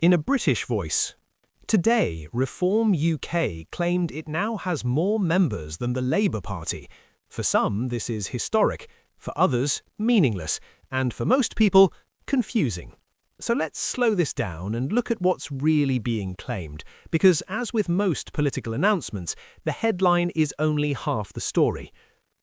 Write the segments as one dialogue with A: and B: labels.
A: In a British voice, today Reform UK claimed it now has more members than the Labour Party. For some, this is historic, for others, meaningless, and for most people, confusing. So let's slow this down and look at what's really being claimed, because as with most political announcements, the headline is only half the story.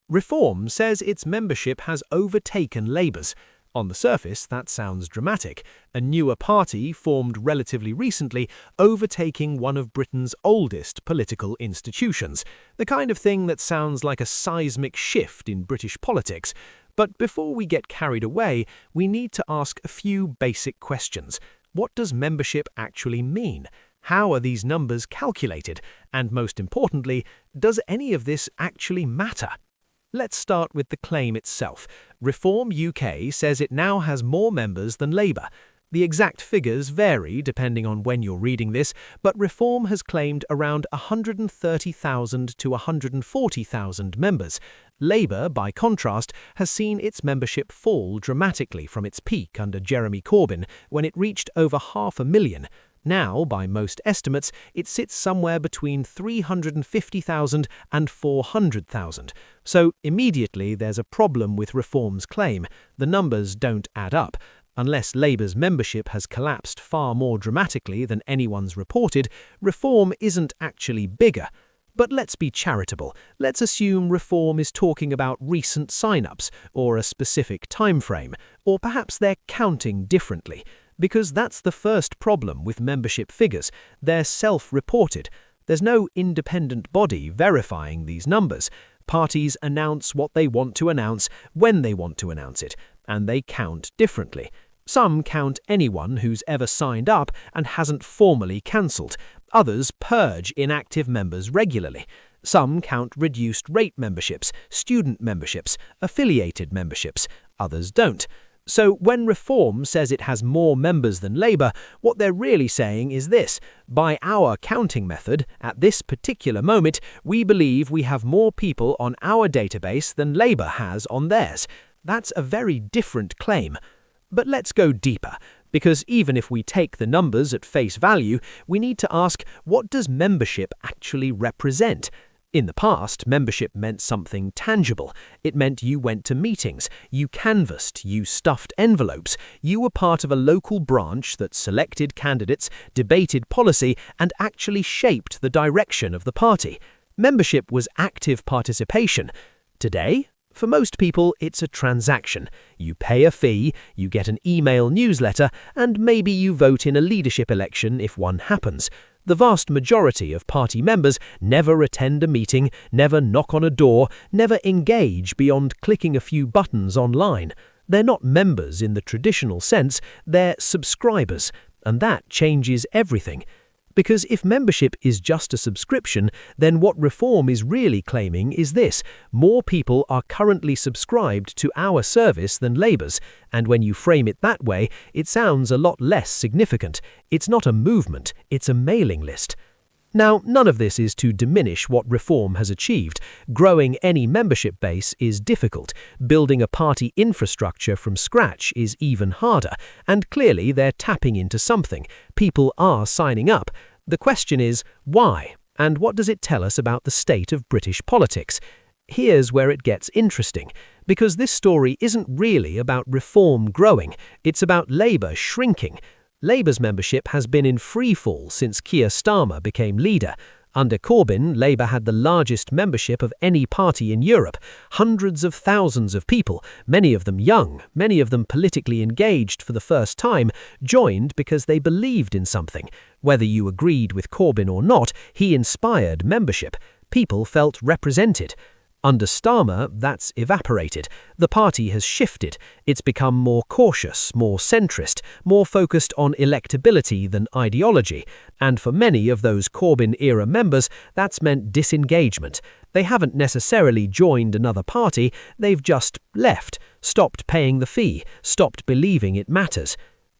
A: Reform says its membership has overtaken Labour's. On the surface, that sounds dramatic. A newer party, formed relatively recently, overtaking one of Britain's oldest political institutions. The kind of thing that sounds like a seismic shift in British politics. But before we get carried away, we need to ask a few basic questions. What does membership actually mean? How are these numbers calculated? And most importantly, does any of this actually matter? Let's start with the claim itself. Reform UK says it now has more members than Labour. The exact figures vary depending on when you're reading this, but Reform has claimed around 130,000 to 140,000 members. Labour, by contrast, has seen its membership fall dramatically from its peak under Jeremy Corbyn, when it reached over 500,000. Now, by most estimates, it sits somewhere between 350,000 and 400,000. So immediately there's a problem with Reform's claim. The numbers don't add up. Unless Labour's membership has collapsed far more dramatically than anyone's reported, Reform isn't actually bigger. But let's be charitable. Let's assume Reform is talking about recent sign-ups, or a specific time frame, or perhaps they're counting differently. Because that's the first problem with membership figures. They're self-reported. There's no independent body verifying these numbers. Parties announce what they want to announce when they want to announce it, and they count differently. Some count anyone who's ever signed up and hasn't formally cancelled. Others purge inactive members regularly. Some count reduced rate memberships, student memberships, affiliated memberships. Others don't. So when Reform says it has more members than Labour, what they're really saying is this: by our counting method, at this particular moment, we believe we have more people on our database than Labour has on theirs. That's a very different claim. But let's go deeper, because even if we take the numbers at face value, we need to ask, what does membership actually represent? In the past, membership meant something tangible. It meant you went to meetings, you canvassed, you stuffed envelopes, you were part of a local branch that selected candidates, debated policy, and actually shaped the direction of the party. Membership was active participation. Today, for most people, it's a transaction. You pay a fee, you get an email newsletter, and maybe you vote in a leadership election if one happens. The vast majority of party members never attend a meeting, never knock on a door, never engage beyond clicking a few buttons online. They're not members in the traditional sense, they're subscribers, and that changes everything. Because if membership is just a subscription, then what Reform is really claiming is this: more people are currently subscribed to our service than Labour's, and when you frame it that way, it sounds a lot less significant. It's not a movement, it's a mailing list. Now, none of this is to diminish what Reform has achieved. Growing any membership base is difficult. Building a party infrastructure from scratch is even harder. And clearly they're tapping into something. People are signing up. The question is, why? And what does it tell us about the state of British politics? Here's where it gets interesting, because this story isn't really about Reform growing. It's about Labour shrinking. Labour's membership has been in freefall since Keir Starmer became leader. Under Corbyn, Labour had the largest membership of any party in Europe. Hundreds of thousands of people, many of them young, many of them politically engaged for the first time, joined because they believed in something. Whether you agreed with Corbyn or not, he inspired membership. People felt represented. Under Starmer, that's evaporated. The party has shifted. It's become more cautious, more centrist, more focused on electability than ideology. And for many of those Corbyn-era members, that's meant disengagement. They haven't necessarily joined another party, they've just left, stopped paying the fee, stopped believing it matters.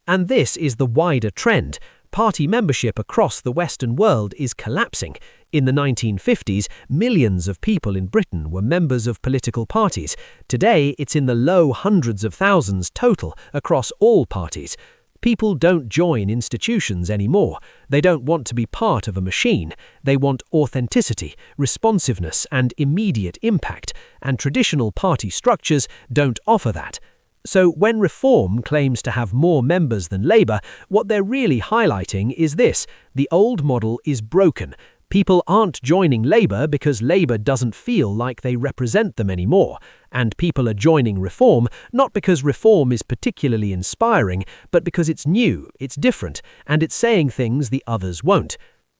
A: And this is the wider trend. Party membership across the Western world is collapsing. In the 1950s, millions of people in Britain were members of political parties. Today, it's in the low hundreds of thousands total across all parties. People don't join institutions anymore. They don't want to be part of a machine. They want authenticity, responsiveness, and immediate impact, and traditional party structures don't offer that. So when Reform claims to have more members than Labour, what they're really highlighting is this: the old model is broken. People aren't joining Labour because Labour doesn't feel like they represent them anymore, and people are joining Reform not because Reform is particularly inspiring, but because it's new, it's different, and it's saying things the others won't.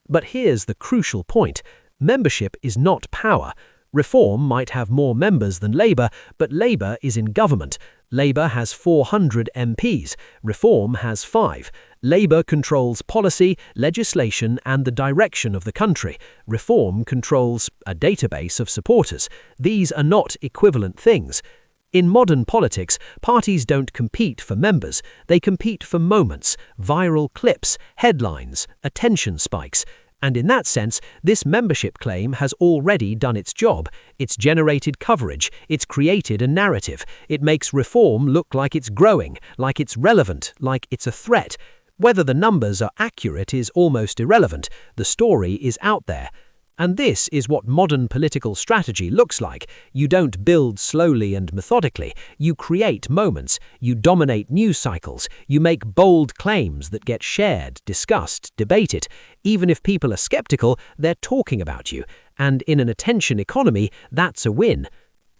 A: But here's the crucial point: membership is not power. Reform might have more members than Labour, but Labour is in government. Labour has 400 MPs, Reform has 5. Labour controls policy, legislation, and the direction of the country. Reform controls a database of supporters. These are not equivalent things. In modern politics, parties don't compete for members. They compete for moments, viral clips, headlines, attention spikes. And in that sense, this membership claim has already done its job. It's generated coverage, it's created a narrative, it makes Reform look like it's growing, like it's relevant, like it's a threat. Whether the numbers are accurate is almost irrelevant. The story is out there. And this is what modern political strategy looks like. You don't build slowly and methodically. You create moments. You dominate news cycles. You make bold claims that get shared, discussed, debated. Even if people are skeptical, they're talking about you. And in an attention economy, that's a win.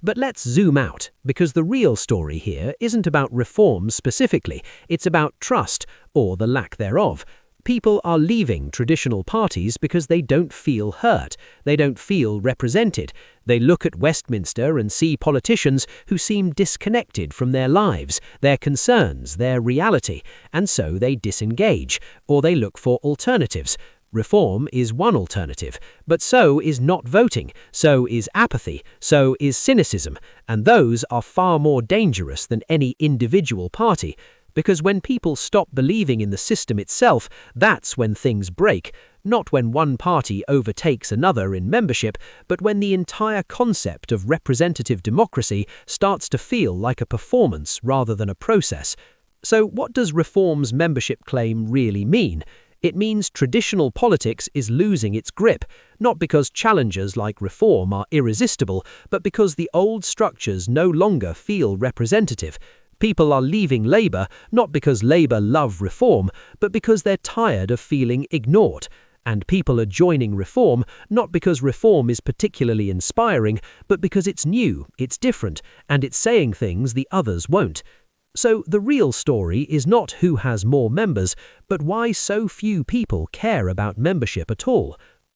A: But let's zoom out, because the real story here isn't about Reform specifically. It's about trust, or the lack thereof. People are leaving traditional parties because they don't feel heard. They don't feel represented. They look at Westminster and see politicians who seem disconnected from their lives, their concerns, their reality, and so they disengage, or they look for alternatives. Reform is one alternative, but so is not voting, so is apathy, so is cynicism, and those are far more dangerous than any individual party. Because when people stop believing in the system itself, that's when things break, not when one party overtakes another in membership, but when the entire concept of representative democracy starts to feel like a performance rather than a process. So what does Reform's membership claim really mean? It means traditional politics is losing its grip, not because challengers like Reform are irresistible, but because the old structures no longer feel representative. People are leaving Labour not because Labour love Reform, but because they're tired of feeling ignored. And people are joining Reform not because Reform is particularly inspiring, but because it's new, it's different, and it's saying things the others won't. So the real story is not who has more members, but why so few people care about membership at all.